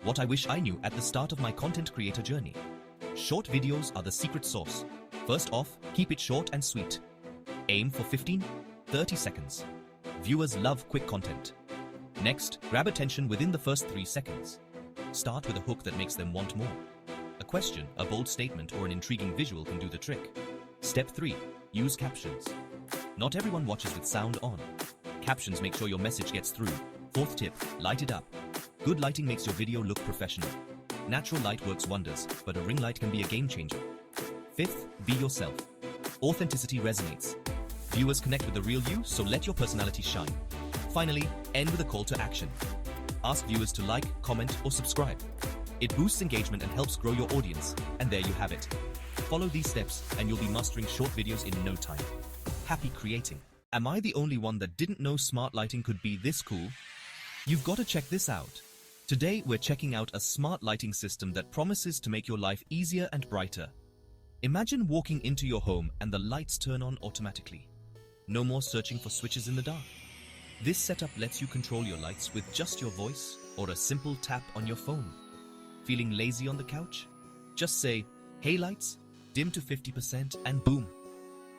What I wish I knew at the start of my content creator journey. Short videos are the secret sauce. First off, keep it short and sweet. Aim for 15-30 seconds. Viewers love quick content. Next, grab attention within the first 3 seconds. Start with a hook that makes them want more. A question, a bold statement, or an intriguing visual can do the trick. Step 3. Use captions. Not everyone watches with sound on. Captions make sure your message gets through. Fourth tip, light it up. Good lighting makes your video look professional. Natural light works wonders, but a ring light can be a game changer. Fifth, be yourself. Authenticity resonates. Viewers connect with the real you, so let your personality shine. Finally, end with a call to action. Ask viewers to like, comment, or subscribe. It boosts engagement and helps grow your audience, and there you have it. Follow these steps and you'll be mastering short videos in no time. Happy creating. Am I the only one that didn't know smart lighting could be this cool? You've got to check this out. Today we're checking out a smart lighting system that promises to make your life easier and brighter. Imagine walking into your home and the lights turn on automatically. No more searching for switches in the dark. This setup lets you control your lights with just your voice or a simple tap on your phone. Feeling lazy on the couch? Just say, "Hey lights, dim to 50% and boom.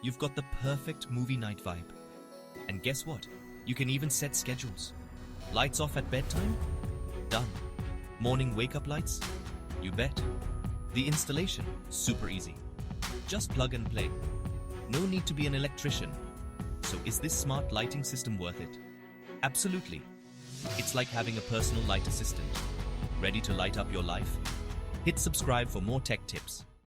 You've got the perfect movie night vibe. And guess what? You can even set schedules. Lights off at bedtime? Done. Morning wake-up lights? You bet. The installation? Super easy. Just plug and play. No need to be an electrician. So is this smart lighting system worth it? Absolutely. It's like having a personal light assistant. Ready to light up your life? Hit subscribe for more tech tips.